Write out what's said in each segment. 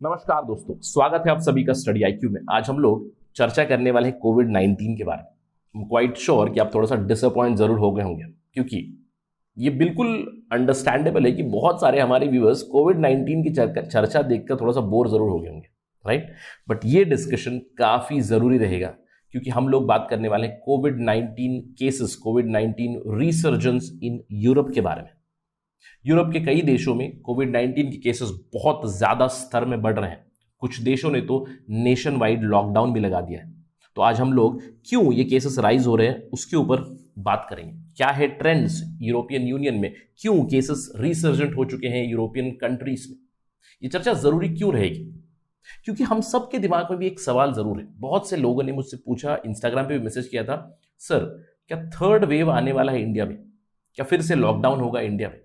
नमस्कार दोस्तों, स्वागत है आप सभी का स्टडी आईक्यू में। आज हम लोग चर्चा करने वाले हैं कोविड-19 के बारे में। क्वाइट श्योर कि आप थोड़ा सा डिसअपॉइंट जरूर हो गए होंगे, क्योंकि ये बिल्कुल अंडरस्टैंडेबल है कि बहुत सारे हमारे व्यूअर्स कोविड-19 की चर्चा देखकर थोड़ा सा बोर जरूर हो गए होंगे, राइट। बट ये डिस्कशन काफी जरूरी रहेगा, क्योंकि हम लोग बात करने वाले हैं कोविड-19 cases, covid resurgence in Europe के बारे में। यूरोप के कई देशों में कोविड-19 के केसेस बहुत ज्यादा स्तर में बढ़ रहे हैं। कुछ देशों ने तो नेशन वाइड लॉकडाउन भी लगा दिया है। तो आज हम लोग क्यों ये केसेस राइज हो रहे हैं उसके ऊपर बात करेंगे। क्या है ट्रेंड्स यूरोपियन यूनियन में, क्यों केसेस रिसर्जेंट हो चुके हैं यूरोपियन कंट्रीज में। ये चर्चा जरूरी क्यों रहेगी, क्योंकि हम सबके दिमाग में भी एक सवाल जरूर है। बहुत से लोगों ने मुझसे पूछा, इंस्टाग्राम पे भी मैसेज किया था, सर क्या थर्ड वेव आने वाला है इंडिया में, क्या फिर से लॉकडाउन होगा इंडिया में।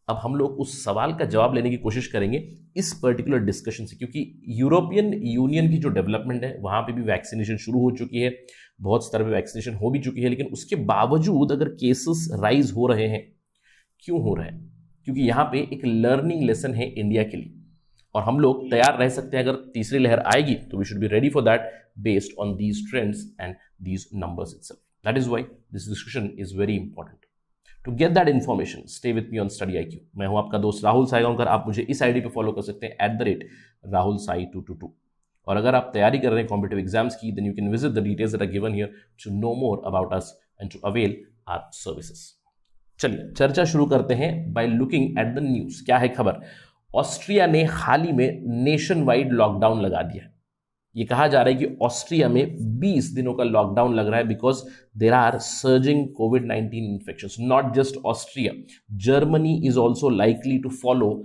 अब हम लोग उस सवाल का जवाब लेने की कोशिश करेंगे इस पर्टिकुलर डिस्कशन से, क्योंकि यूरोपियन यूनियन की जो डेवलपमेंट है वहां पे भी वैक्सीनेशन शुरू हो चुकी है, बहुत स्तर पे वैक्सीनेशन हो भी चुकी है, लेकिन उसके बावजूद अगर केसेस राइज हो रहे हैं, क्यों हो रहे हैं? क्योंकि यहाँ पे एक लर्निंग लेसन है इंडिया के लिए, और हम लोग तैयार रह सकते हैं। अगर तीसरी लहर आएगी तो we should be ready for that based on these trends and these numbers itself. That is why this discussion is very important. To get that information stay with me on Study IQ. मैं हूं आपका दोस्त राहुल साईगांवकर। आप मुझे इस ID पे follow कर सकते हैं @राहुल साई 222। और अगर आप तैयारी कर रहे हैं कॉम्पिटिटिव एग्जाम्स की, then you can visit the details that are given here to know more about us and to avail our services. चलिए चर्चा शुरू करते हैं by looking at the news. क्या है खबर? ऑस्ट्रिया ने हाल ही में नेशन वाइड लॉकडाउन लगा दिया है। ये कहा जा रहा है कि ऑस्ट्रिया में 20 दिनों का लॉकडाउन लग रहा है बिकॉज देर आर सर्जिंग कोविड-19 infections. Not just Austria, Germany is also likely to follow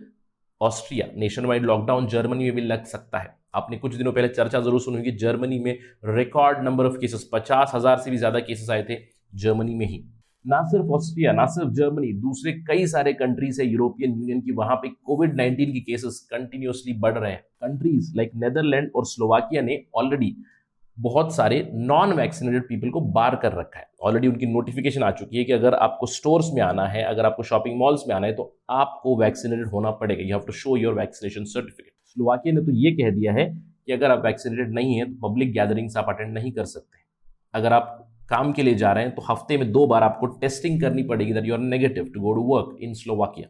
Austria. Nationwide lockdown Germany में भी लग सकता है। आपने कुछ दिनों पहले चर्चा जरूर सुनी होगी, जर्मनी में रिकॉर्ड नंबर ऑफ केसेस, 50,000 से भी ज्यादा केसेस आए थे जर्मनी में ही। ना सिर्फ ऑस्ट्रिया, ना सिर्फ जर्मनी, दूसरे कई सारे कंट्रीज है यूरोपियन यूनियन की, वहां पे कोविड-19 की केसेस कंटिन्यूअसली बढ़ रहे हैं। कंट्रीज लाइक नेदरलैंड और स्लोवाकिया ने ऑलरेडी बहुत सारे नॉन वैक्सीनेटेड पीपल को बार कर रखा है। ऑलरेडी उनकी नोटिफिकेशन आ चुकी है कि अगर आपको स्टोर्स में आना है, अगर आपको शॉपिंग मॉल्स में आना है, तो आपको वैक्सीनेटेड होना पड़ेगा। You have to show your vaccination certificate. Slovakia ने तो ये कह दिया है कि अगर आप वैक्सीनेटेड नहीं है तो पब्लिक गैदरिंग्स आप अटेंड नहीं कर सकते। अगर आप काम के लिए जा रहे हैं तो हफ्ते में 2 बार आपको टेस्टिंग करनी पड़ेगी that you are negative to go to work in Slovakia.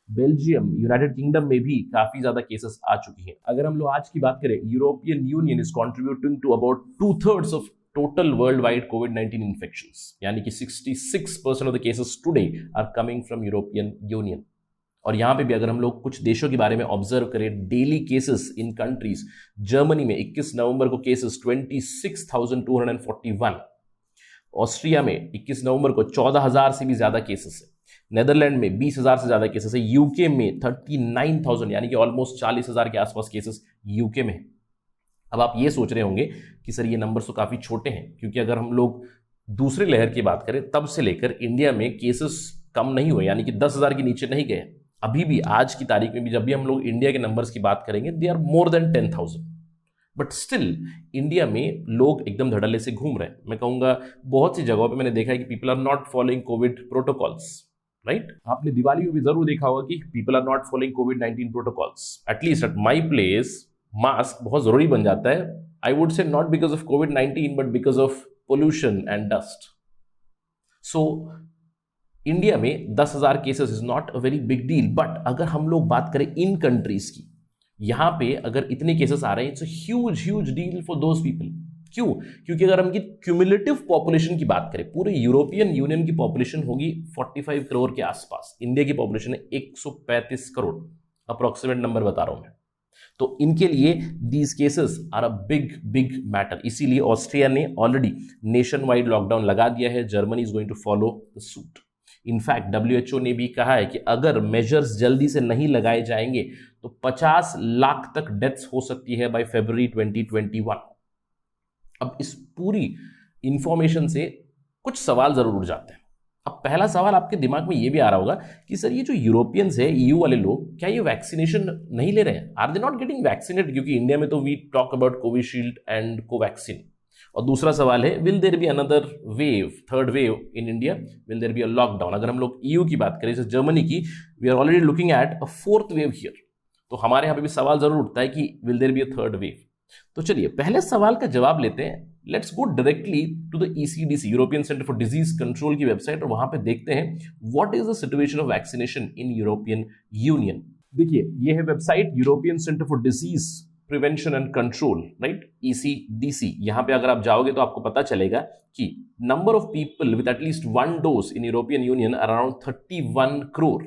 Belgium, United Kingdom में भी काफी ज्यादा केसेस आ चुकी हैं। अगर हम लोग आज की बात करें, European Union is contributing to about 2/3 of total worldwide कोविड-19 इन्फेक्शंस, यानी कि 66% of the cases today are coming from European Union. और यहां पे भी अगर हम लोग कुछ देशों के बारे में ऑब्जर्व करें, daily cases in countries, Germany में 21 नवंबर को केसेस 26,241, ऑस्ट्रिया में 21 नवंबर को 14,000 से भी ज्यादा केसेस है, नेदरलैंड में 20,000 से ज्यादा केसेस है, यूके में 39,000 यानी कि ऑलमोस्ट 40,000 के आसपास केसेस यूके में है। अब आप ये सोच रहे होंगे कि सर ये नंबर्स तो काफी छोटे हैं, क्योंकि अगर हम लोग दूसरी लहर की बात करें तब से लेकर इंडिया में केसेस कम नहीं हुए, यानी कि 10,000 के नीचे नहीं गए। अभी भी आज की तारीख में भी जब भी हम लोग इंडिया के नंबर्स की बात करेंगे, they are more than 10,000। But still India में लोग एकदम धड़ल्ले से घूम रहे हैं। मैं कहूंगा बहुत सी जगहों पे मैंने देखा है कि people are not following COVID protocols, right. आपने दिवाली में भी जरूर देखा होगा कि पीपल आर नॉट फॉलोइंग कोविड-19 protocols. At least at my place mask बहुत जरूरी बन जाता है। I would say not because of कोविड-19 but because of pollution and dust. So India में 10,000 cases is not a very big deal. But अगर हम लोग बात करें इन कंट्रीज की, यहां पे अगर इतने केसेस आ रहे हैं, it's a huge deal for those people. क्यों? क्योंकि अगर हम क्यूमुलेटिव पॉपुलेशन की बात करें, पूरे यूरोपियन यूनियन की पॉपुलेशन होगी 45 करोड़ के आसपास। इंडिया की पॉपुलेशन है 135 करोड़, अप्रोक्सीमेट नंबर बता रहा हूं मैं। तो इनके लिए these cases are a big matter. इसीलिए ऑस्ट्रिया ने ऑलरेडी नेशन वाइड लॉकडाउन लगा दिया है। Germany is going to follow the suit. In fact WHO ने भी कहा है कि अगर मेजर्स जल्दी से नहीं लगाए जाएंगे तो 50 लाख तक डेथ्स हो सकती है बाय फरवरी 2021। अब इस पूरी इंफॉर्मेशन से कुछ सवाल जरूर उठ जाते हैं। अब पहला सवाल आपके दिमाग में ये भी आ रहा होगा कि सर ये जो यूरोपियंस है, EU वाले लोग, क्या ये वैक्सीनेशन नहीं ले रहे हैं? Are they not getting vaccinated? क्योंकि इंडिया में तो we talk about Covishield and Covaxin. और दूसरा सवाल है, will there be another wave, third wave in India? Will there be a lockdown? अगर हम लोग EU की बात करें, जैसे जर्मनी की, we are already looking at a 4th wave here. तो हमारे यहाँ पे भी सवाल जरूर उठता है कि will there be a third wave. तो चलिए पहले सवाल का जवाब लेते हैं। Let's go directly to the ECDC, European Centre for Disease Control की वेबसाइट, और वहां पे देखते हैं what is the situation of vaccination in European Union. देखिए ये है website European Centre for Disease Prevention and Control, right, ECDC। यहां पे अगर आप जाओगे तो आपको पता चलेगा कि number of people with at least 1 dose in European union around 31 crore,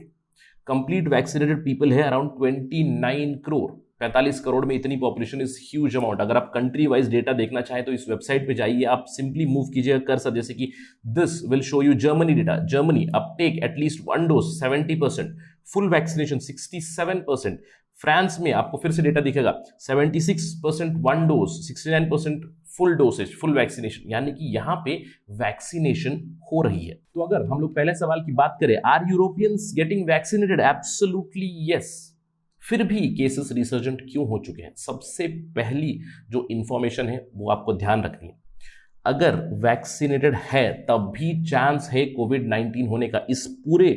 complete vaccinated people है अराउंड 29 करोड़। 45 करोड़ में इतनी पॉपुलेशन इज ह्यूज अमाउंट। अगर आप कंट्री वाइज डेटा देखना चाहें तो इस वेबसाइट पे जाइए, आप सिंपली मूव कीजिएगा कर्सर, जैसे कि this will show you Germany data. Germany Uptake at least 1 dose 70%, full vaccination 67%। France में आपको फिर से डेटा दिखेगा 76% 1 dose, 69% full dosage, full vaccination, यानी कि यहां पे वैक्सीनेशन हो रही है। तो अगर हम लोग पहले सवाल की बात करें, are Europeans getting vaccinated? Absolutely yes. फिर भी केसेस रिसर्जेंट क्यों हो चुके हैं? सबसे पहली जो इंफॉर्मेशन है वो आपको ध्यान रखनी है, अगर वैक्सीनेटेड है तब भी चांस है कोविड-19 होने का। इस पूरे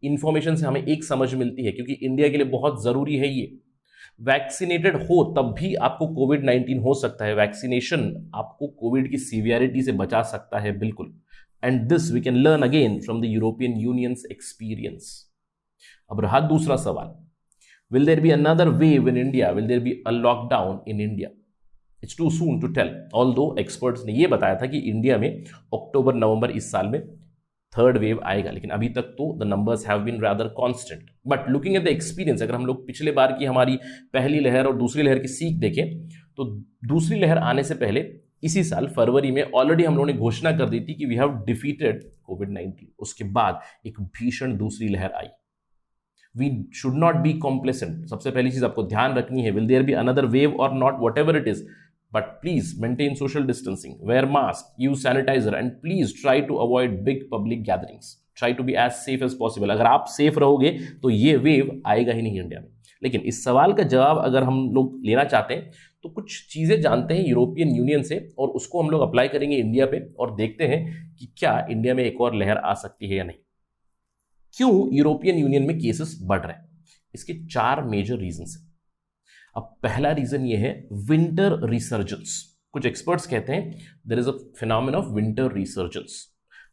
इंफॉर्मेशन से हमें एक समझ मिलती है, क्योंकि इंडिया के लिए बहुत जरूरी है ये, वैक्सीनेटेड हो तब भी आपको कोविड-19 हो सकता है। वैक्सीनेशन आपको कोविड की सीवियरिटी से बचा सकता है, बिल्कुल। And this we can learn again from the European Union's experience. अब रहा दूसरा सवाल, will there be another wave in India? Will there be a lockdown in India? It's too soon to tell, although experts ने यह बताया था कि India में अक्टूबर नवंबर इस साल में थर्ड वेव आएगा, लेकिन अभी तक तो the numbers have been rather constant. But looking at the experience, अगर हम लोग पिछले बार की हमारी पहली लहर और दूसरी लहर की सीख देखें, तो दूसरी लहर आने से पहले इसी साल फरवरी में ऑलरेडी हम लोगों ने घोषणा कर दी थी कि वी हैव डिफीटेड कोविड-19। उसके बाद एक भीषण दूसरी लहर आई। We should not be complacent. सबसे पहली चीज आपको ध्यान रखनी है, will there be another wave और not, whatever it is, but please maintain social distancing, wear mask, use sanitizer, and please try to avoid big public gatherings. Try to be as safe as possible. अगर आप safe रहोगे तो ये wave आएगा ही नहीं India में। लेकिन इस सवाल का जवाब अगर हम लोग लेना चाहते हैं तो कुछ चीजें जानते हैं यूरोपियन यूनियन से, और उसको हम लोग अप्लाई करेंगे इंडिया पे, और देखते हैं कि क्या इंडिया में एक और लहर आ सकती है या नहीं। क्यों यूरोपियन यूनियन में केसेस बढ़ रहे हैं? इसके 4 मेजर रीजंस हैं। अब पहला रीजन ये है विंटर रिसर्जेंस। कुछ एक्सपर्ट्स कहते हैं there is a phenomena of winter resurgence.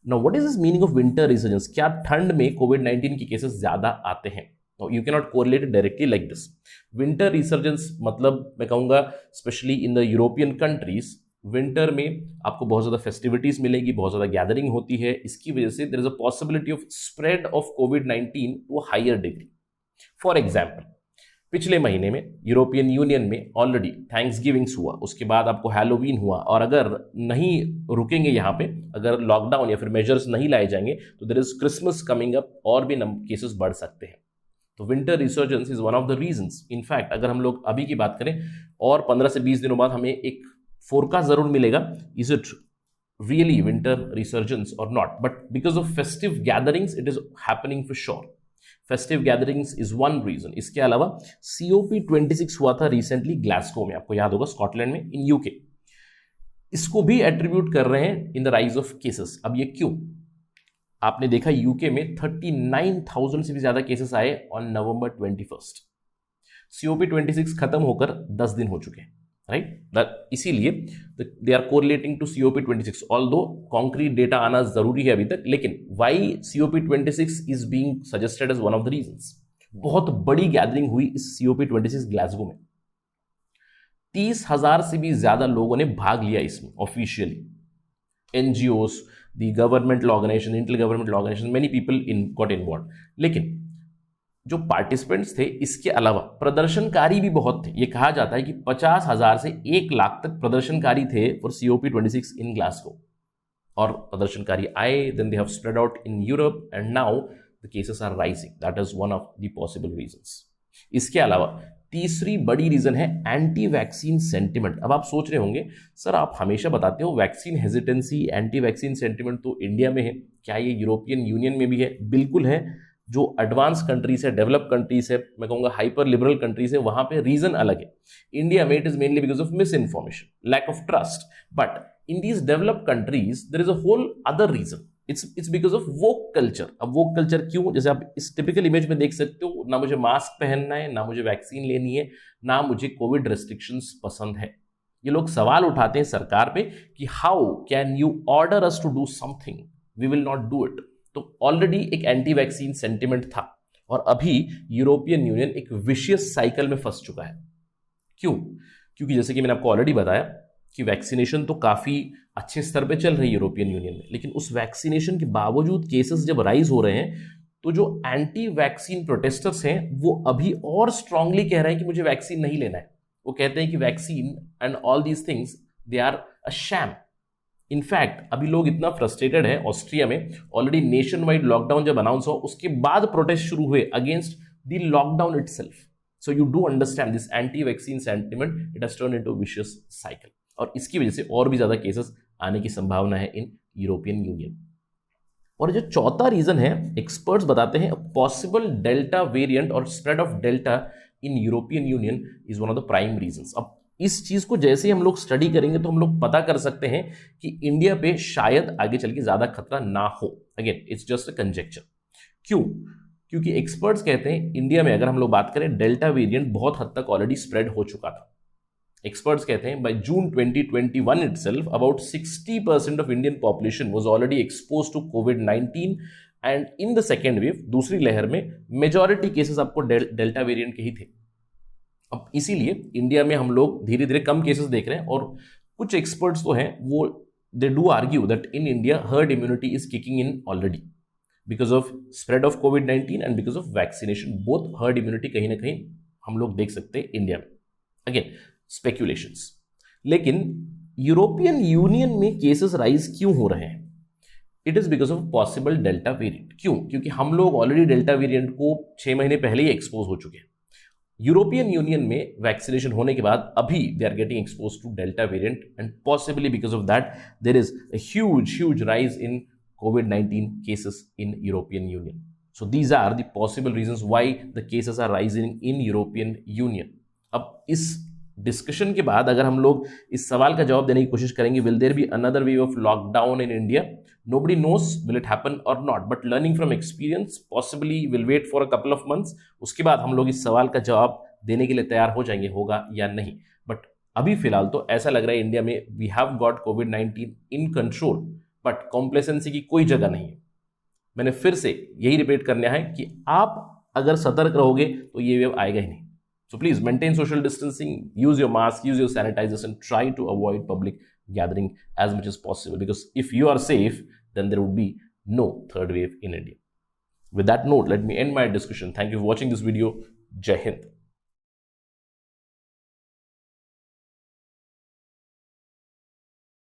Now what is this meaning of winter resurgence? क्या ठंड में कोविड-19 के केसेस ज्यादा आते हैं? You can not correlate it directly like this. Winter resurgence मतलब मैं कहूंगा specially in the European countries, winter में आपको बहुत ज्यादा फेस्टिविटीज मिलेगी, बहुत ज्यादा गैदरिंग होती है। इसकी वजह से there is a possibility of spread of कोविड-19 to a higher degree. For example, पिछले महीने में यूरोपियन यूनियन में ऑलरेडी थैंक्सगिविंग्स हुआ, उसके बाद आपको हैलोवीन हुआ, और अगर नहीं रुकेंगे यहाँ पे, अगर लॉकडाउन या फिर मेजर्स नहीं लाए जाएंगे तो there is Christmas coming up, और भी केसेस बढ़ सकते हैं। तो winter resurgence is one of the reasons. In fact अगर हम लोग अभी की बात करें और 15 से 20 दिनों बाद हमें एक फोरकास्ट जरूर मिलेगा, is it really winter resurgence और not, but because of festive gatherings it is happening for sure. Festive gatherings is one reason. इसके अलावा COP26 हुआ था रिसेंटली ग्लासगो में, आपको याद होगा, स्कॉटलैंड में, इन यूके। इसको भी एट्रीब्यूट कर रहे हैं in the rise of cases. अब ये क्यों? आपने देखा यूके में 39,000 से भी ज्यादा केसेस आए ऑन नवंबर 21। COP26 खत्म होकर 10 दिन हो चुके हैं, राइट? इसीलिए they are correlating to COP26, although concrete data आना जरूरी है अभी तक, लेकिन why COP26 is being suggested as one of the reasons. बहुत बड़ी गैदरिंग हुई इस COP26 ग्लासगो में, 30,000 से भी ज्यादा लोगों ने भाग लिया इसमें officially. NGOs, the governmental organisation, intergovernmental organisation, many people got involve. लेकिन जो पार्टिसिपेंट्स थे, इसके अलावा प्रदर्शनकारी भी बहुत थे। ये कहा जाता है कि 50,000 से 1 लाख तक प्रदर्शनकारी थे फॉर COP26 इन ग्लासगो। और प्रदर्शनकारी आए, then they have spread out in Europe, and now the cases are rising. That is one of the possible reasons. इसके अलावा तीसरी बड़ी रीजन है एंटी वैक्सीन सेंटिमेंट। अब आप सोच रहे होंगे, सर आप हमेशा बताते हो vaccine hesitancy, anti vaccine sentiment तो इंडिया में है, क्या ये यूरोपियन यूनियन में भी है? बिल्कुल है। जो एडवांस कंट्रीज है, डेवलप कंट्रीज है, मैं कहूंगा हाइपर लिबरल कंट्रीज है, वहां पे रीजन अलग है। इंडिया में it is mainly because of misinformation, lack of trust. But in these developed countries there is a whole other reason. It's because of woke culture. अब woke culture क्यों? जैसे आप इस टिपिकल इमेज में देख सकते हो, ना मुझे मास्क पहनना है, ना मुझे वैक्सीन लेनी है, ना मुझे कोविड रेस्ट्रिक्शंस पसंद है। ये लोग सवाल उठाते हैं सरकार पे कि how can you order us to do something, we will not do it. तो ऑलरेडी एक एंटी वैक्सीन सेंटिमेंट था और अभी यूरोपियन यूनियन एक विशियस साइकिल में फंस चुका है। क्यों? क्योंकि जैसे कि मैंने आपको ऑलरेडी बताया कि वैक्सीनेशन तो काफी अच्छे स्तर पे चल रही है यूरोपियन यूनियन में, लेकिन उस वैक्सीनेशन के बावजूद केसेस जब राइज हो रहे हैं तो जो एंटी वैक्सीन प्रोटेस्टर्स हैं वो अभी और स्ट्रांगली कह रहे हैं कि मुझे वैक्सीन नहीं लेना है। वो कहते हैं कि vaccine and all these things they are a sham. In fact अभी लोग इतना फ्रस्ट्रेटेड है, ऑस्ट्रिया में ऑलरेडी नेशन वाइड लॉकडाउन जब अनाउंस हो उसके बाद प्रोटेस्ट शुरू हुए against the lockdown itself. So you do understand this anti vaccine sentiment, it has turn into vicious cycle, और इसकी वजह से और भी ज्यादा केसेस आने की संभावना है इन यूरोपियन यूनियन। और जो चौथा रीजन है, एक्सपर्ट्स बताते हैं पॉसिबल डेल्टा वेरिएंट और spread of delta in European Union is one of the prime reasons. अब इस चीज को जैसे ही हम लोग स्टडी करेंगे तो हम लोग पता कर सकते हैं कि इंडिया पे शायद आगे चल के ज्यादा खतरा ना हो। Again it's just a conjecture. क्यों? क्योंकि एक्सपर्ट्स कहते हैं इंडिया में अगर हम लोग बात करें डेल्टा वेरिएंट बहुत हद तक ऑलरेडी स्प्रेड हो चुका था। एक्सपर्ट्स कहते हैं by June 2021 itself about 60% of Indian population was already exposed to COVID-19 and in the second wave, दूसरी लहर में मेजॉरिटी केसेस आपको डेल्टा वेरिएंट के ही थे। अब इसीलिए इंडिया में हम लोग धीरे धीरे कम केसेस देख रहे हैं, और कुछ एक्सपर्ट्स तो हैं वो they do argue that in India herd immunity is kicking in already because of spread of COVID-19 and because of vaccination. Both herd immunity कहीं ना कहीं हम लोग देख सकते हैं इंडिया में। Again speculations. लेकिन यूरोपियन यूनियन में केसेस राइज क्यों हो रहे हैं? It is because of possible delta variant. क्यों? क्योंकि हम लोग ऑलरेडी डेल्टा वेरिएंट को 6 महीने पहले ही एक्सपोज हो चुके हैं। यूरोपियन यूनियन में वैक्सीनेशन होने के बाद अभी they are getting expose to delta variant and possibly because of that there is a huge rise in COVID-19 cases in European Union. So these are the possible reasons why the cases are rising in European Union. अब इस discussion के बाद अगर हम लोग इस सवाल का जवाब देने की कोशिश करेंगे, will there be another wave of lockdown in India? Nobody knows will it happen और not, but learning from experience possibly will wait for a couple of months. उसके बाद हम लोग इस सवाल का जवाब देने के लिए तैयार हो जाएंगे, होगा या नहीं। बट अभी फिलहाल तो ऐसा लग रहा है इंडिया में we have got COVID-19 in control, but complacency की कोई जगह नहीं है। मैंने फिर से यही रिपीट करना है कि आप अगर सतर्क रहोगे तो ये वेव आएगा ही नहीं। So please maintain social distancing, use your mask, use your sanitizers, and try to avoid public gathering as much as possible, because if you are safe, then there would be no third wave in India. With that note, let me end my discussion. Thank you for watching this video. Jai Hind.